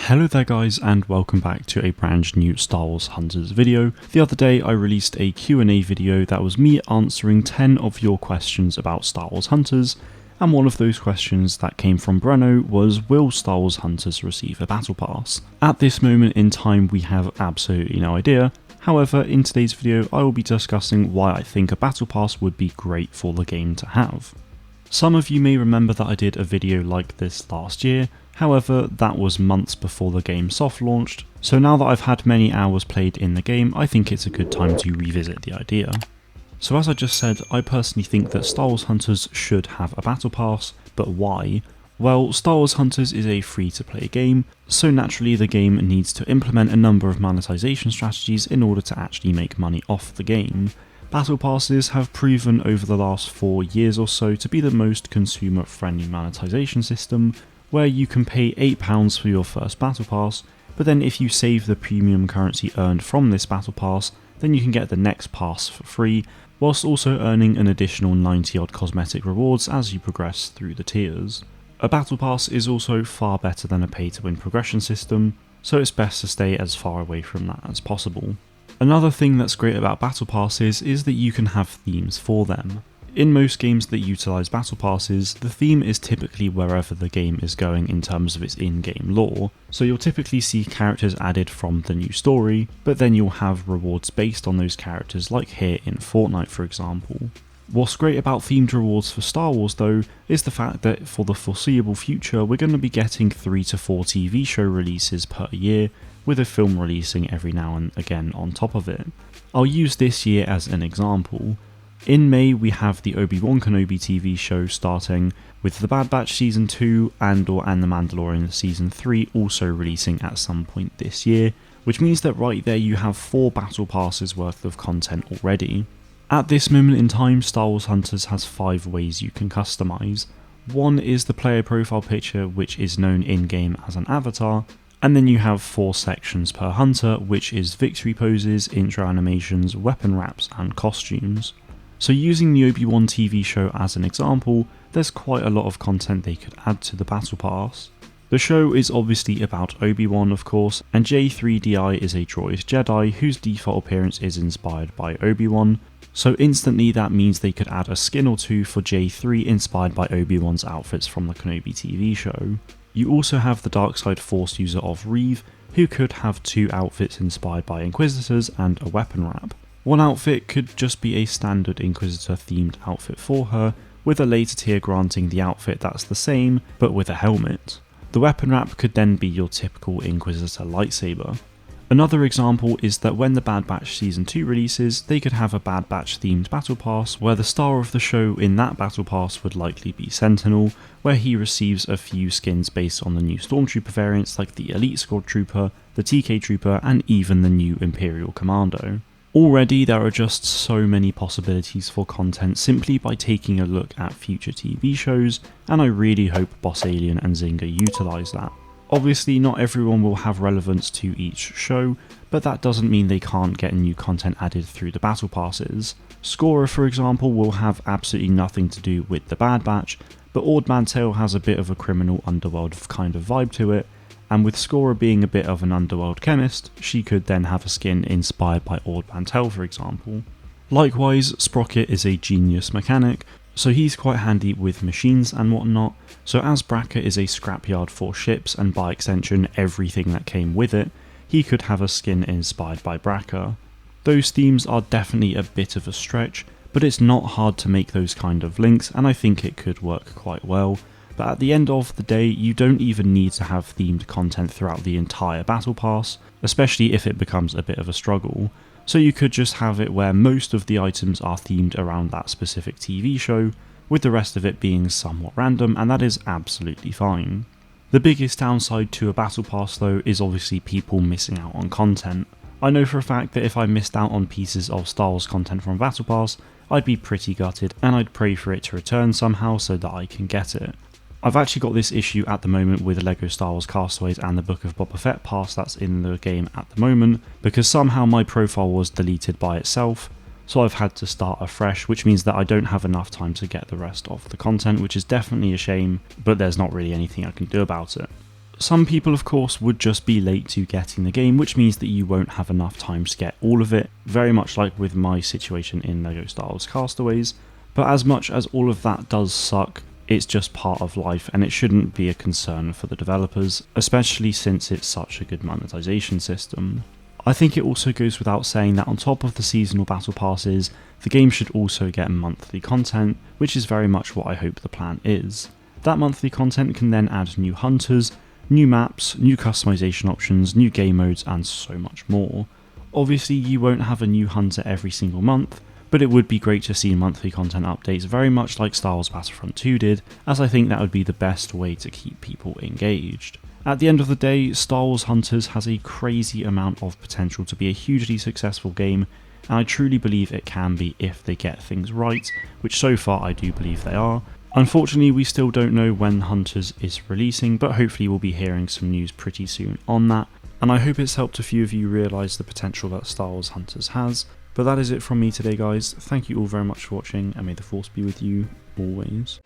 Hello there guys, and welcome back to a brand new Star Wars Hunters video. The other day I released a Q&A video that was me answering 10 of your questions about Star Wars Hunters, and one of those questions that came from Breno was, will Star Wars Hunters receive a battle pass? At this moment in time we have absolutely no idea. However, in today's video I will be discussing why I think a battle pass would be great for the game to have. Some of you may remember that I did a video like this last year. However, that was months before the game soft launched, so now that I've had many hours played in the game, I think it's a good time to revisit the idea. So as I just said, I personally think that Star Wars Hunters should have a battle pass, but why? Well, Star Wars Hunters is a free-to-play game, so naturally the game needs to implement a number of monetization strategies in order to actually make money off the game. Battle passes have proven over the last 4 years or so to be the most consumer-friendly monetization system, where you can pay £8 for your first battle pass, but then if you save the premium currency earned from this battle pass, then you can get the next pass for free, whilst also earning an additional 90 odd cosmetic rewards as you progress through the tiers. A battle pass is also far better than a pay to win progression system, so it's best to stay as far away from that as possible. Another thing that's great about battle passes is that you can have themes for them. In most games that utilise battle passes, the theme is typically wherever the game is going in terms of its in-game lore, so you'll typically see characters added from the new story, but then you'll have rewards based on those characters, like here in Fortnite for example. What's great about themed rewards for Star Wars though, is the fact that for the foreseeable future we're going to be getting 3 to 4 TV show releases per year, with a film releasing every now and again on top of it. I'll use this year as an example. In May we have the Obi-Wan Kenobi TV show starting, with The Bad Batch Season 2, Andor and The Mandalorian Season 3 also releasing at some point this year, which means that right there you have 4 battle passes worth of content already. At this moment in time, Star Wars Hunters has 5 ways you can customise. One is the player profile picture, which is known in-game as an avatar, and then you have 4 sections per hunter, which is victory poses, intro animations, weapon wraps and costumes. So using the Obi-Wan TV show as an example, there's quite a lot of content they could add to the battle pass. The show is obviously about Obi-Wan of course, and J3DI is a droid Jedi whose default appearance is inspired by Obi-Wan, so instantly that means they could add a skin or two for J3 inspired by Obi-Wan's outfits from the Kenobi TV show. You also have the dark side force user of Reeve, who could have 2 outfits inspired by Inquisitors and a weapon wrap. One outfit could just be a standard Inquisitor themed outfit for her, with a later tier granting the outfit that's the same, but with a helmet. The weapon wrap could then be your typical Inquisitor lightsaber. Another example is that when the Bad Batch Season 2 releases, they could have a Bad Batch themed battle pass, where the star of the show in that battle pass would likely be Sentinel, where he receives a few skins based on the new Stormtrooper variants like the Elite Squad Trooper, the TK Trooper and even the new Imperial Commando. Already there are just so many possibilities for content simply by taking a look at future TV shows, and I really hope Boss Alien and Zynga utilise that. Obviously not everyone will have relevance to each show, but that doesn't mean they can't get new content added through the battle passes. Scorer for example will have absolutely nothing to do with the Bad Batch, but Ord Mantell has a bit of a criminal underworld kind of vibe to it, and with Scorer being a bit of an underworld chemist, she could then have a skin inspired by Ord Mantell for example. Likewise, Sprocket is a genius mechanic, so he's quite handy with machines and whatnot, so as Bracca is a scrapyard for ships and by extension everything that came with it, he could have a skin inspired by Bracca. Those themes are definitely a bit of a stretch, but it's not hard to make those kind of links and I think it could work quite well. But at the end of the day, you don't even need to have themed content throughout the entire battle pass, especially if it becomes a bit of a struggle. So you could just have it where most of the items are themed around that specific TV show, with the rest of it being somewhat random, and that is absolutely fine. The biggest downside to a battle pass though is obviously people missing out on content. I know for a fact that if I missed out on pieces of Star Wars content from Battle Pass, I'd be pretty gutted and I'd pray for it to return somehow so that I can get it. I've actually got this issue at the moment with LEGO Star Wars Castaways and the Book of Boba Fett pass that's in the game at the moment, because somehow my profile was deleted by itself, so I've had to start afresh, which means that I don't have enough time to get the rest of the content, which is definitely a shame, but there's not really anything I can do about it. Some people of course would just be late to getting the game, which means that you won't have enough time to get all of it, very much like with my situation in LEGO Star Wars Castaways. But as much as all of that does suck, it's just part of life and it shouldn't be a concern for the developers, especially since it's such a good monetization system. I think it also goes without saying that on top of the seasonal battle passes, the game should also get monthly content, which is very much what I hope the plan is. That monthly content can then add new hunters, new maps, new customization options, new game modes, and so much more. Obviously you won't have a new hunter every single month, but it would be great to see monthly content updates very much like Star Wars Battlefront 2 did, as I think that would be the best way to keep people engaged. At the end of the day, Star Wars Hunters has a crazy amount of potential to be a hugely successful game, and I truly believe it can be if they get things right, which so far I do believe they are. Unfortunately, we still don't know when Hunters is releasing, but hopefully we'll be hearing some news pretty soon on that, and I hope it's helped a few of you realise the potential that Star Wars Hunters has. But that is it from me today, guys. Thank you all very much for watching, and may the Force be with you always.